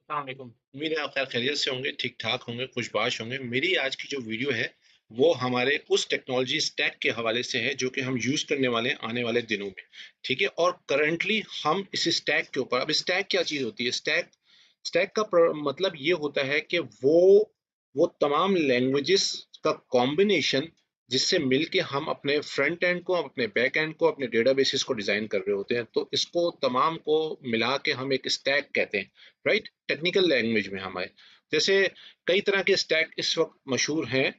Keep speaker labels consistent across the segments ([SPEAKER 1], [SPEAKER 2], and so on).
[SPEAKER 1] अस्सलाम वालेकुम। उम्मीद है आप खैर खैरियत से होंगे, ठीक-ठाक होंगे, खुशबाश होंगे। मेरी आज की जो वीडियो है, वो हमारे उस टेक्नोलॉजी स्टैक के हवाले से है, जो कि हम यूज़ करने वाले हैं आने वाले दिनों में, ठीक है? और करंटली हम इस स्टैक के ऊपर अब स्टैक क्या चीज़ होती है? स्टैक स्टैक का मतलब ये होता है कि वो तमाम लैंग्वेजेस का कॉम्बिनेशन जिससे मिलके हम अपने फ्रंट एंड को, अपने बैक एंड को, अपने डेटाबेसेस को डिज़ाइन कर रहे होते हैं। तो इसको तमाम को मिला के हम एक स्टैक कहते हैं। राइट, टेक्निकल लैंग्वेज में हमारे जैसे कई तरह के स्टैक इस वक्त मशहूर हैं,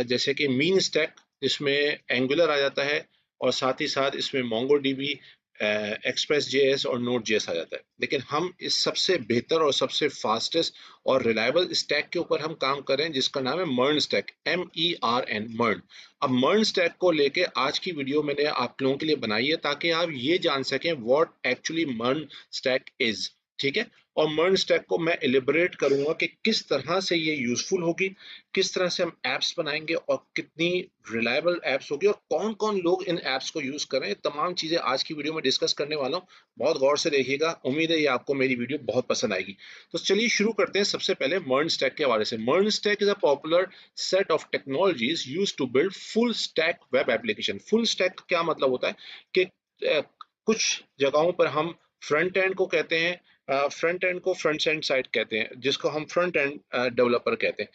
[SPEAKER 1] जैसे कि मीन स्टैक जिसमें एंगुलर आ जाता है और साथ ही साथ इसमें मोंगो डीबी, एक्सप्रेस जेएस और नोड जेएस आ जाता है। लेकिन हम इस सबसे बेहतर और सबसे फास्टेस्ट और रिलायबल स्टैक के ऊपर हम काम कर रहे हैं जिसका नाम है मर्न स्टैक, MERN, मर्न। अब मर्न स्टैक को लेके आज की वीडियो मैंने आप लोगों के लिए बनाई है ताकि आप ये जान सकें व्हाट एक्चुअली मर्न स्टैक इज। ठीक है, और मर्न स्टैक को मैं एलिबरेट करूंगा कि किस तरह से ये यूजफुल होगी, किस तरह से हम एप्स बनाएंगे और कितनी रिलायबल एप्स होगी और कौन कौन लोग इन एप्स को यूज कर रहे हैं। तमाम चीजें आज की वीडियो में डिस्कस करने वाला हूँ। बहुत गौर से देखिएगा, उम्मीद है ये आपको मेरी वीडियो बहुत पसंद आएगी। तो चलिए शुरू करते हैं सबसे पहले मर्न स्टैक के हवाले से। MERN stack is a popular set of technologies used to build full stack web application. Full stack का क्या मतलब होता है कि कुछ जगहों पर हम फ्रंट एंड को कहते हैं, फ्रंट एंड को फ्रंट एंड साइड कहते हैं, जिसको हम फ्रंट एंड डेवलपर कहते हैं।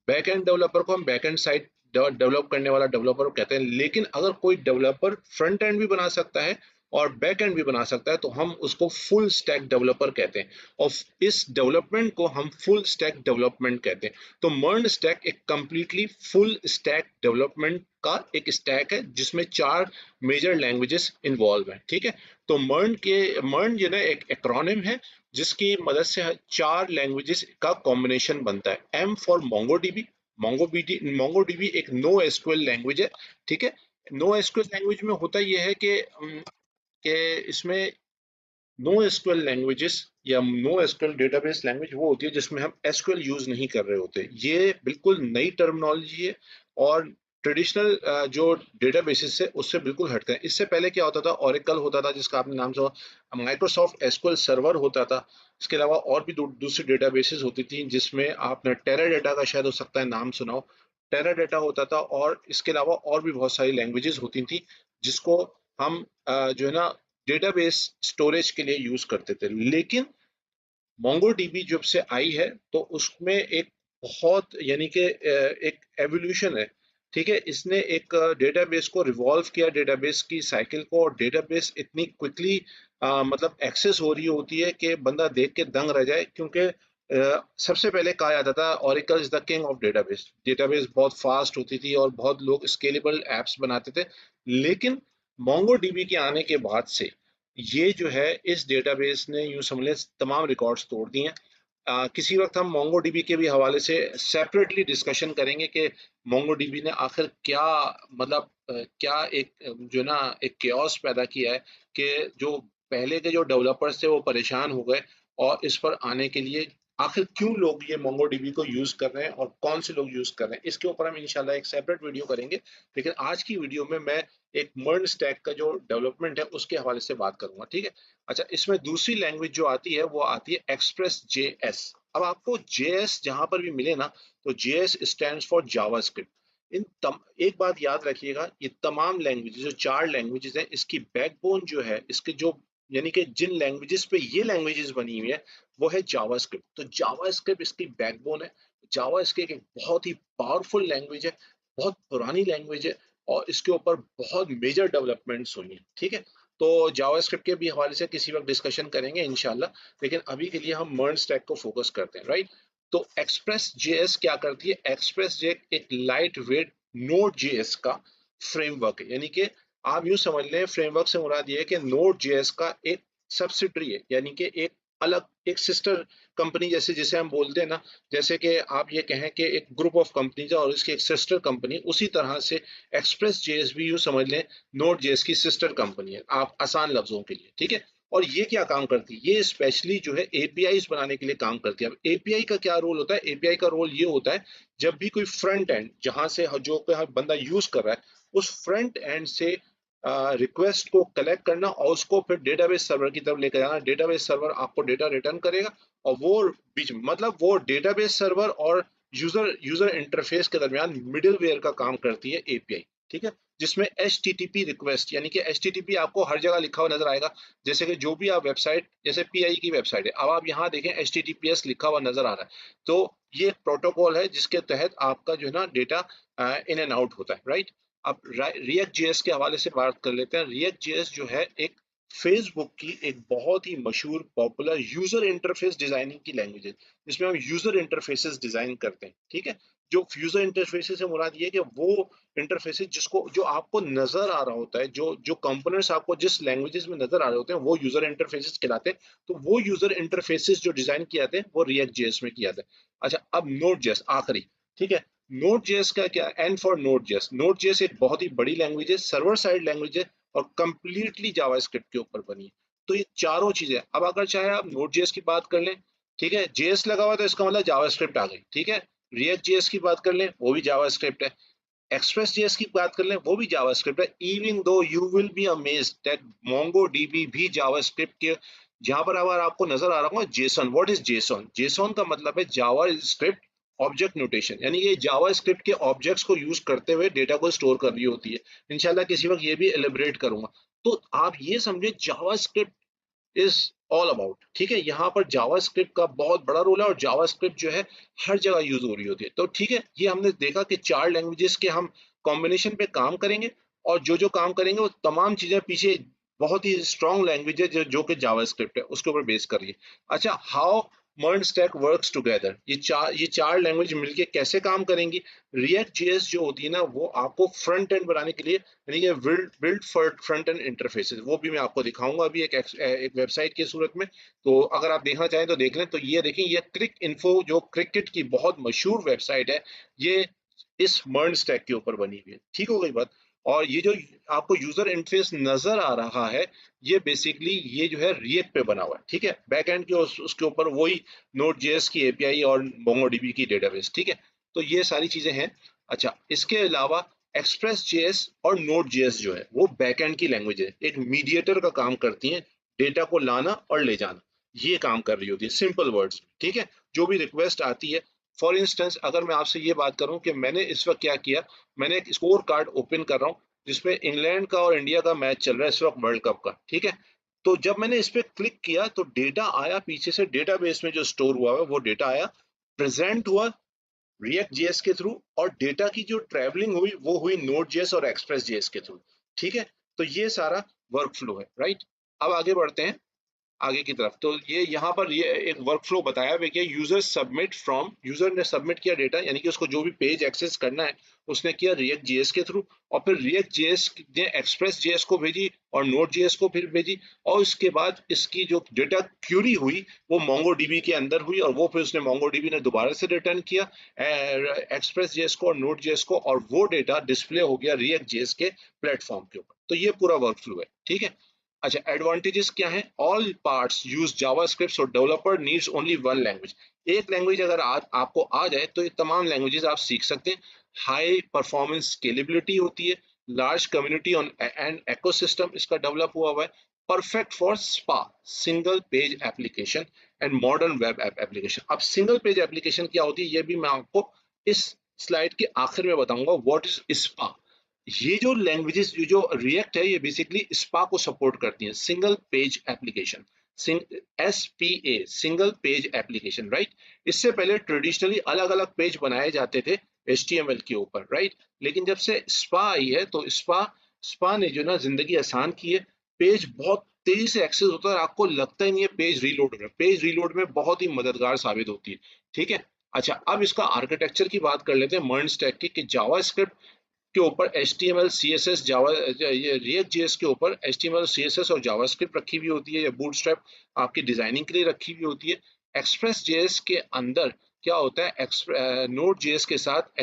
[SPEAKER 1] बैक एंड डेवलपर को हम बैक एंड साइड डेवलप करने वाला डेवलपर कहते हैं। लेकिन अगर कोई डेवलपर फ्रंट एंड भी बना सकता है और बैक एंड भी बना सकता है तो हम उसको फुल स्टैक डेवलपर कहते हैं, और इस डेवलपमेंट को हम फुल स्टैक डेवलपमेंट कहते हैं। तो मर्न स्टैक एक कंप्लीटली फुल स्टैक डेवलपमेंट का एक स्टैक है जिसमें 4 मेजर लैंग्वेजेस इन्वॉल्व हैं। ठीक है, तो मर्न जो है एक एक्रोनिम है जिसकी मदद से 4 लैंग्वेजेस का कॉम्बिनेशन बनता है। M for MongoDB. मोंगोडीबी एक नो एसक्यूएल लैंग्वेज है। ठीक है, नो एसक्यूएल लैंग्वेज में होता यह है कि इसमें नो एसक्यूएल लैंग्वेजेस या नो एसक्यूएल डेटाबेस लैंग्वेज वो होती है जिसमें हम एसक्यूएल यूज नहीं कर रहे होते। ये बिल्कुल नई टर्मिनोलॉजी है और ट्रेडिशनल जो डेटाबेसेस है उससे बिल्कुल हटते हैं। इससे पहले क्या होता था, ओरेकल होता था जिसका आपने नाम सुना, माइक्रोसॉफ्ट एसक्यूएल सर्वर होता था। इसके अलावा और भी दूसरी डेटाबेसेस होती थी जिसमें आपने टेराडाटा का शायद हो सकता है नाम सुनाओ, टेराडाटा होता था। और इसके अलावा और भी बहुत सारी लैंग्वेजेस होती थी जिसको हम जो है ना डेटाबेस स्टोरेज के लिए यूज करते थे। लेकिन मोंगोडीबी जब से आई है तो उसमें एक बहुत यानी कि एक एवोल्यूशन है। ठीक है, इसने एक डेटाबेस को रिवॉल्व किया, डेटाबेस की साइकिल को, और डेटाबेस इतनी क्विकली मतलब एक्सेस हो रही होती है कि बंदा देख के दंग रह जाए। क्योंकि सबसे पहले कहा जाता था Oracle is the king of database. Database बहुत फास्ट होती थी और बहुत लोग स्केलेबल एप्स बनाते थे। लेकिन मोंगोडीबी के आने के बाद से ये जो है इस डेटाबेस ने यूं समझ लें तमाम रिकॉर्ड्स तोड़ दिए हैं। किसी वक्त हम मोंगोडीबी के भी हवाले से सेपरेटली डिस्कशन करेंगे कि मोंगोडीबी ने आखिर क्या मतलब क्या एक जो है ना एक केओस पैदा किया है कि जो पहले के जो डेवलपर्स थे वो परेशान हो गए, और इस पर आने के लिए आखिर क्यों लोग ये मोंगोडीबी को यूज कर रहे हैं और कौन से लोग यूज कर रहे हैं, इसके ऊपर हम इंशाल्लाह एक सेपरेट वीडियो करेंगे। लेकिन आज की वीडियो में मैं एक मर्न स्टैक का जो डेवलपमेंट है उसके हवाले से बात करूंगा। ठीक है, अच्छा, इसमें दूसरी लैंग्वेज जो आती है वो आती है एक्सप्रेस जेएस। अब आपको जेएस जहां पर भी मिले ना, तो जेएस स्टैंड्स फॉर जावास्क्रिप्ट। एक बात याद रखिएगा, ये तमाम लैंग्वेजेस जो 4 लैंग्वेजेस हैं इसकी बैकबोन जो है, इसके जो यानी कि जिन लैंग्वेजेस पे ये लैंग्वेजेस बनी हुई है वो है जावास्क्रिप्ट। तो जावास्क्रिप्ट इसकी बैकबोन है। जावास्क्रिप्ट एक बहुत ही पावरफुल लैंग्वेज है, बहुत पुरानी लैंग्वेज है, और इसके ऊपर बहुत मेजर डेवलपमेंट्स हुई हैं। ठीक है, तो जावास्क्रिप्ट के भी हवाले से किसी वक्त डिस्कशन करेंगे इंशाल्लाह। लेकिन अभी के लिए हम मर्न स्टैक को फोकस करते हैं। राइट, तो एक्सप्रेस जेएस क्या करती है? एक्सप्रेस जे एक लाइट वेट नोड जेएस का फ्रेमवर्क है। यानी कि आप यूं समझ लें, फ्रेमवर्क से मुराद ये है कि नोड जेएस का एक सब्सिडरी है, यानी कि एक अलग एक सिस्टर कंपनी, जैसे जिसे हम बोलते हैं ना, जैसे कि आप ये कहें कि एक ग्रुप ऑफ कंपनीज है और इसकी एक सिस्टर कंपनी, उसी तरह से एक्सप्रेस जेएस भी यूं समझ लें नोड जेएस की सिस्टर कंपनी है, आप आसान लफ्जों के लिए। ठीक है, और ये क्या काम करती है? ये स्पेशली जो है एपीआईज बनाने के लिए काम करती है। अब एपीआई का क्या रोल होता है? एपीआई का रोल ये होता है, जब भी कोई फ्रंट एंड जहां से जो बंदा यूज कर रहा है उस फ्रंट एंड से रिक्वेस्ट को कलेक्ट करना और उसको फिर डेटाबेस सर्वर की तरफ लेकर जाना। डेटाबेस सर्वर आपको डेटा रिटर्न करेगा और वो बीच मतलब वो डेटाबेस सर्वर और यूजर यूजर इंटरफेस के दरमियान मिडिलवेयर का काम करती है एपीआई, ठीक है, जिसमें HTTP रिक्वेस्ट यानी कि HTTP आपको हर जगह लिखा हुआ नजर आएगा। जैसे कि जो भी आप वेबसाइट, जैसे पीआई की वेबसाइट है, अब आप यहाँ देखें HTTPS लिखा हुआ नजर आ रहा है, तो ये एक प्रोटोकॉल है जिसके तहत आपका जो है ना डेटा इन एंड आउट होता है, राइट। अब रिएक्ट जेएस के हवाले से बात कर लेते हैं। रिएक्ट जेएस जो है एक फेसबुक की एक बहुत ही मशहूर पॉपुलर यूजर इंटरफेस डिजाइनिंग की लैंग्वेज है, जिसमें हम यूजर इंटरफेसेस डिजाइन करते हैं, ठीक है। जो यूजर इंटरफेसेस से मुराद ये है कि वो इंटरफेसेस जिसको जो आपको नजर आ रहा होता है, जो जो कंपोनेंट्स आपको जिस लैंग्वेजेस में नजर आ रहे होते हैं वो यूजर इंटरफेसेस कहलाते हैं। तो वो यूजर इंटरफेसेस जो डिजाइन किए जाते हैं वो रिएक्ट जेएस में किया जाता है। अच्छा, अब नोड जेएस आखिरी, ठीक है। नोड जेएस का क्या, N for node JS. Node JS एक बहुत ही बड़ी लैंग्वेज है, सर्वर साइड लैंग्वेज है और कंप्लीटली जावास्क्रिप्ट के ऊपर बनी है। तो ये चारों चीजें, अब अगर चाहे आप नोड जेएस की बात कर लें, ठीक है, जेएस लगा हुआ तो इसका मतलब जावास्क्रिप्ट आ गई, ठीक है। रिएक्ट जेएस की बात कर लें, वो भी जावास्क्रिप्ट है। एक्सप्रेस जेएस की बात कर लें, वो भी जावास्क्रिप्ट है। Even though you will be amazed that MongoDB भी जावास्क्रिप्ट के, जहां पर अगर आपको नजर आ रहा होगा Jason, what is Jason? Jason का मतलब है जावा स्क्रिप्ट ऑब्जेक्ट नोटेशन, यानी ये जावा स्क्रिप्ट के ऑब्जेक्ट्स को यूज करते हुए डेटा को स्टोर कर रही होती है। इंशाल्लाह किसी वक्त ये भी एलिब्रेट करूंगा। तो आप ये समझे जावा स्क्रिप्ट इज ऑल अबाउट, ठीक है। यहाँ पर जावास्क्रिप्ट का बहुत बड़ा रोल है और जावास्क्रिप्ट जो है हर जगह यूज हो रही होती है। तो ठीक है, ये हमने देखा कि चार लैंग्वेजेस के हम कॉम्बिनेशन पे काम करेंगे और जो जो काम करेंगे वो तमाम चीजें पीछे बहुत ही स्ट्रॉन्ग लैंग्वेज है जो कि जावास्क्रिप्ट है उसके ऊपर बेस कर रही है। अच्छा, how MERN stack works together, ये चार लैंग्वेज मिलके कैसे काम करेंगी? रिएक्ट जेएस जो होती है ना, वो आपको फ्रंट एंड बनाने के लिए, यानी कि बिल्ड फ्रंट एंड इंटरफेसेस, वो भी मैं आपको दिखाऊंगा अभी एक वेबसाइट की सूरत में। तो अगर आप देखना चाहें तो देख लें। तो ये देखें, ये क्रिक इन्फो जो क्रिकेट की बहुत मशहूर वेबसाइट है, ये इस मर्न स्टैक के ऊपर बनी हुई है, ठीक हो गई बात। और ये जो आपको यूजर इंटरफेस नजर आ रहा है, ये बेसिकली ये जो है रिएक्ट पे बना हुआ है, ठीक है। बैकएंड के उसके ऊपर वही नोड जेएस की एपीआई और मोंगोडीबी की डेटाबेस, ठीक है। तो ये सारी चीजें हैं। अच्छा, इसके अलावा एक्सप्रेस जेएस और नोड जेएस जो है वो बैकएंड की लैंग्वेज है, एक मीडिएटर का काम करती है, डेटा को लाना और ले जाना, ये काम कर रही होती है सिंपल वर्ड्स, ठीक है। जो भी रिक्वेस्ट आती है, फॉर इंस्टेंस अगर मैं आपसे ये बात करूं कि मैंने इस वक्त क्या किया, मैंने एक स्कोर कार्ड ओपन कर रहा हूं जिसमें इंग्लैंड का और इंडिया का मैच चल रहा है इस वक्त, वर्ल्ड कप का, ठीक है। तो जब मैंने इस पे क्लिक किया तो डेटा आया पीछे से, डेटाबेस में जो स्टोर हुआ है वो डेटा आया, प्रेजेंट हुआ रिएक्ट जेएस के थ्रू, और डेटा की जो ट्रैवलिंग हुई वो हुई नोड जेएस और एक्सप्रेस जेएस के थ्रू, ठीक है। तो ये सारा वर्क फ्लो है, राइट। अब आगे बढ़ते हैं आगे की तरफ। तो ये यहाँ पर ये एक वर्कफ्लो बताया है कि यूजर सबमिट फ्रॉम, यूजर ने सबमिट किया डेटा, यानी कि उसको जो भी पेज एक्सेस करना है उसने किया रिएक्ट जेएस के थ्रू, और फिर रिएक्ट जेएस ने एक्सप्रेस जेएस को भेजी और नोड जेएस को फिर भेजी, और उसके बाद इसकी जो डेटा क्यूरी हुई वो मोंगोडीबी के अंदर हुई, और वो फिर उसने मोंगोडीबी ने दोबारा से रिटर्न किया एक्सप्रेस जेएस को और नोड जेएस को, और वो डेटा डिस्प्ले हो गया रिएक्ट जेएस के प्लेटफॉर्म के ऊपर। तो ये पूरा वर्कफ्लो है, ठीक है। अच्छा, एडवांटेजेस क्या हैं? All parts use JavaScript, so developer needs only one language. एक लैंग्वेज अगर आपको आ जाए तो ये तमाम लैंग्वेजेस आप सीख सकते हैं। हाई परफॉर्मेंस स्केलेबिलिटी होती है, large community on and ecosystem इसका डेवलप हुआ है, perfect for spa, single page application and modern web application. अब सिंगल पेज एप्लीकेशन क्या होती है ये भी मैं आपको इस स्लाइड के आखिर में बताऊंगा, व्हाट इज स्पा। ये जो लैंग्वेजेस जो रिएक्ट है ये बेसिकली स्पा को सपोर्ट करती है, single page application, SPA, single page application, right. इससे पहले ट्रेडिशनली अलग अलग पेज बनाए जाते थे HTML के ऊपर, राइट। लेकिन जब से स्पा आई है तो स्पा ने जो ना जिंदगी आसान की है। पेज बहुत तेजी से एक्सेस होता है और आपको लगता ही नहीं है पेज रीलोड हो रहा है, पेज रीलोड में बहुत ही मददगार साबित होती है, ठीक है। अच्छा, अब इसका आर्किटेक्चर की बात कर लेते हैं मर्न स्टैक की, कि जावास्क्रिप्ट के ऊपर HTML CSS जावा, ये रिएक्ट जेएस के ऊपर HTML CSS और जावास्क्रिप्ट रखी हुई होती है, या बूटस्ट्रैप आपकी डिजाइनिंग के लिए रखी हुई होती है। एक्सप्रेस जेएस के अंदर क्या होता है, नोड जेएस के साथ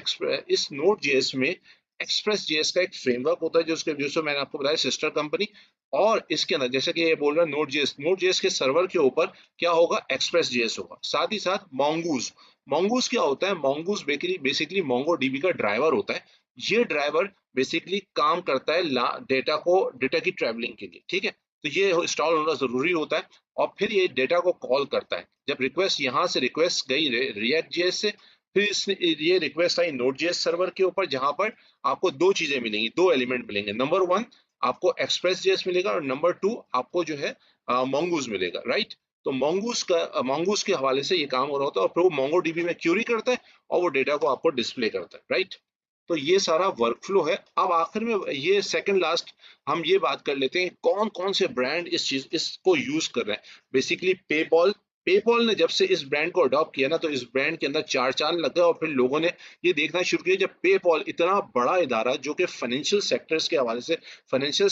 [SPEAKER 1] इस नोड जेएस में एक्सप्रेस जेएस का एक फ्रेमवर्क होता है जो उसके जो मैंने आपको बताया सिस्टर कंपनी, और इसके अंदर जैसे कि ये बोल रहा है नोड जेएस के सर्वर के ऊपर क्या होगा, एक्सप्रेस जेएस होगा। साथ ही साथ मॉन्गूज, मॉन्गूज क्या होता है? मॉन्गूज बेसिकली मोंगो डीबी का ड्राइवर होता है, ये ड्राइवर बेसिकली काम करता है डेटा की ट्रैवलिंग के लिए, ठीक है। तो ये इंस्टॉल होना जरूरी होता है और फिर ये डेटा को कॉल करता है। जब रिक्वेस्ट यहाँ से रिक्वेस्ट गई रिएक्ट जेएस से, फिर ये रिक्वेस्ट आई नोड जेएस सर्वर के ऊपर, जहां पर आपको दो चीजें मिलेंगी, दो एलिमेंट मिलेंगे। नंबर वन आपको एक्सप्रेस जेएस मिलेगा और नंबर टू आपको जो है मोंगूज मिलेगा, राइट। तो मोंगूज के हवाले से ये काम हो रहा होता है और फिर वो मोंगो डीबी में क्यूरी करता है और वो डेटा को आपको डिस्प्ले करता है, राइट। तो ये सारा वर्कफ्लो है। अब आखिर में ये सेकंड लास्ट हम ये बात कर लेते हैं कौन कौन से ब्रांड इसको यूज कर रहे हैं। बेसिकली पेपॉल ने जब से इस ब्रांड को अडॉप्ट किया ना, तो इस ब्रांड के अंदर चार चांद लग गए और फिर लोगों ने ये देखना शुरू किया, जब पेपॉल इतना बड़ा इदारा जो कि फाइनेंशियल्स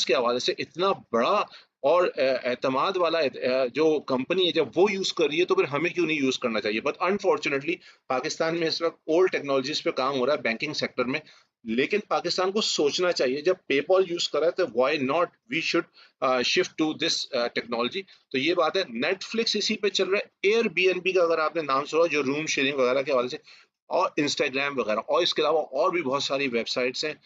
[SPEAKER 1] के हवाले से इतना बड़ा और एतमाद वाला जो कंपनी है, जब वो यूज कर रही है तो फिर हमें क्यों नहीं यूज करना चाहिए। बट अनफॉर्चुनेटली पाकिस्तान में इस वक्त ओल्ड टेक्नोलॉजीज पे काम हो रहा है बैंकिंग सेक्टर में, लेकिन पाकिस्तान को सोचना चाहिए जब पेपॉल यूज कर रहा है तो why not we should shift to this technology. तो ये बात है। नेटफ्लिक्स इसी पे चल रहा है, एयरबीएनबी का अगर आपने नाम सुना, जो रूम शेयरिंग वगैरह के हवाले से, और इंस्टाग्राम वगैरह, और इसके अलावा और भी बहुत सारी वेबसाइट्स हैं,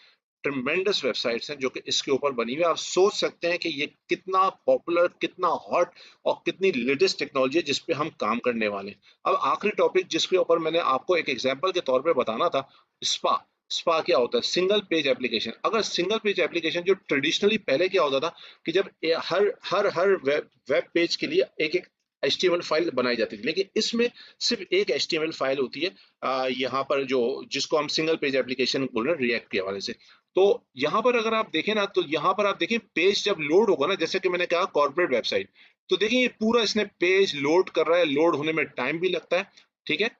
[SPEAKER 1] ट्रिमेंडस वेबसाइट्स हैं जो कि इसके ऊपर बनी हुई है। आप सोच सकते हैं कि ये कितना पॉपुलर, कितना हॉट और कितनी लेटेस्ट टेक्नोलॉजी है जिस पे हम काम करने वाले हैं। अब आखिरी टॉपिक जिसके ऊपर मैंने आपको एक एग्जांपल के तौर पे बताना था, स्पा। स्पा क्या होता है? Single page application. अगर सिंगल पेज एप्लीकेशन जो ट्रेडिशनली पहले क्या होता था कि जब हर वेब पेज के लिए एक एक HTML फाइल बनाई जाती थी, लेकिन इसमें सिर्फ एक HTML फाइल होती है। यहाँ पर जो जिसको हम सिंगल पेज एप्लीकेशन बोल रहे हैं रिएक्ट के हवाले से। तो यहाँ पर अगर आप देखें ना, तो यहाँ पर आप देखें पेज जब लोड होगा ना, जैसे कि मैंने कहा कॉर्पोरेट वेबसाइट, तो देखिए ये पूरा इसने पेज लोड कर रहा है, लोड होने में टाइम भी लगता है, ठीक है।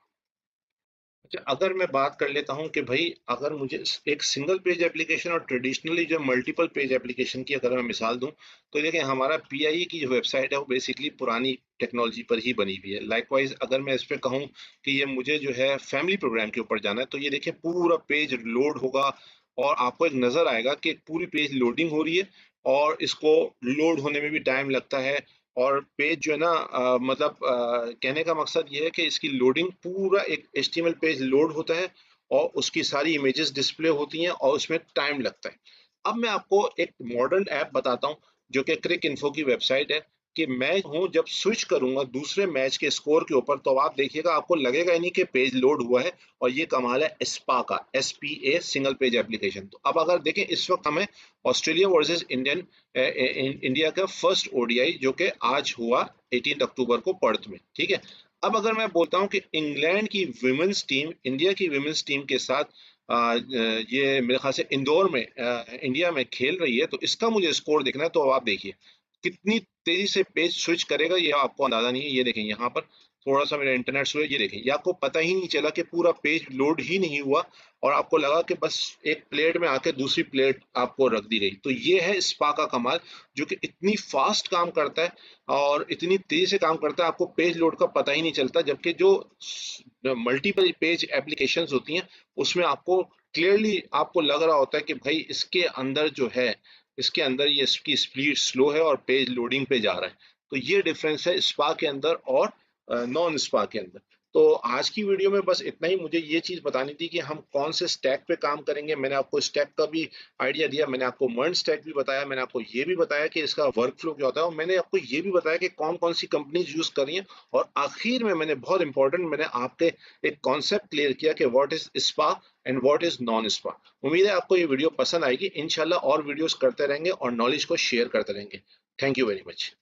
[SPEAKER 1] अच्छा, अगर मैं बात कर लेता हूँ कि भाई अगर मुझे एक सिंगल पेज एप्लीकेशन और ट्रेडिशनली जो मल्टीपल पेज एप्लीकेशन की अगर मैं मिसाल दूं, तो देखिए हमारा पीआईई की जो वेबसाइट है वो बेसिकली पुरानी टेक्नोलॉजी पर ही बनी हुई है। लाइकवाइज अगर मैं इस पे कहूँ कि ये मुझे जो है फैमिली प्रोग्राम के ऊपर जाना है, तो ये देखिए पूरा पेज लोड होगा और आपको एक नजर आएगा कि पूरी पेज लोडिंग हो रही है और इसको लोड होने में भी टाइम लगता है। और पेज जो है ना मतलब कहने का मकसद ये है कि इसकी लोडिंग पूरा एक HTML पेज लोड होता है और उसकी सारी इमेजेस डिस्प्ले होती हैं और उसमें टाइम लगता है। अब मैं आपको एक मॉडर्न ऐप बताता हूँ जो कि क्रिक इन्फो की वेबसाइट है, कि मैं हूँ जब स्विच करूंगा दूसरे मैच के स्कोर के ऊपर, तो आप देखिएगा आपको लगेगा ही नहीं कि पेज लोड हुआ है। और ये कमाल है स्पा का, SPA, सिंगल पेज एप्लीकेशन। तो अब अगर देखें इस वक्त हमें ऑस्ट्रेलिया वर्सेस इंडिया का फर्स्ट ODI जो कि आज हुआ 18 अक्टूबर को पर्थ में, ठीक है। अब अगर मैं बोलता हूं कि इंग्लैंड की विमेंस टीम इंडिया की विमेंस टीम के साथ ये मेरे ख्याल से इंदौर में इंडिया में खेल रही है, तो इसका मुझे स्कोर देखना है। तो आप देखिए कितनी तेजी से पेज स्विच करेगा, ये आपको अंदाजा नहीं है। ये देखें यहाँ पर थोड़ा सा मेरा इंटरनेट स्लो है, ये देखें, ये आपको पता ही नहीं चला कि पूरा पेज लोड ही नहीं हुआ और आपको लगा कि बस एक प्लेट में आके दूसरी प्लेट आपको रख दी गई। तो ये है स्पा का कमाल, जो कि इतनी फास्ट काम करता है और इतनी तेजी से काम करता है, आपको पेज लोड का पता ही नहीं चलता। जबकि जो मल्टीपल पेज एप्लीकेशंस होती हैं उसमें आपको क्लियरली आपको लग रहा होता है कि भाई इसके अंदर जो है, इसके अंदर ये इसकी स्पीड स्लो है और पेज लोडिंग पे जा रहा है। तो ये डिफरेंस है स्पा के अंदर और नॉन स्पा के अंदर। तो आज की वीडियो में बस इतना ही। मुझे ये चीज बतानी थी कि हम कौन से स्टैक पे काम करेंगे। मैंने आपको स्टैक का भी आइडिया दिया, मैंने आपको मर्न स्टैक भी बताया, मैंने आपको ये भी बताया कि इसका वर्क फ्लो क्या होता है, और मैंने आपको ये भी बताया कि कौन कौन सी कंपनीज यूज कर रही हैं। और आखिर में मैंने बहुत इंपॉर्टेंट, मैंने आपके एक कॉन्सेप्ट क्लियर किया कि what is spa and what is non spa. उम्मीद है आपको ये वीडियो पसंद आएगी। इंशाल्लाह और वीडियोस करते रहेंगे और नॉलेज को शेयर करते रहेंगे। Thank you very much.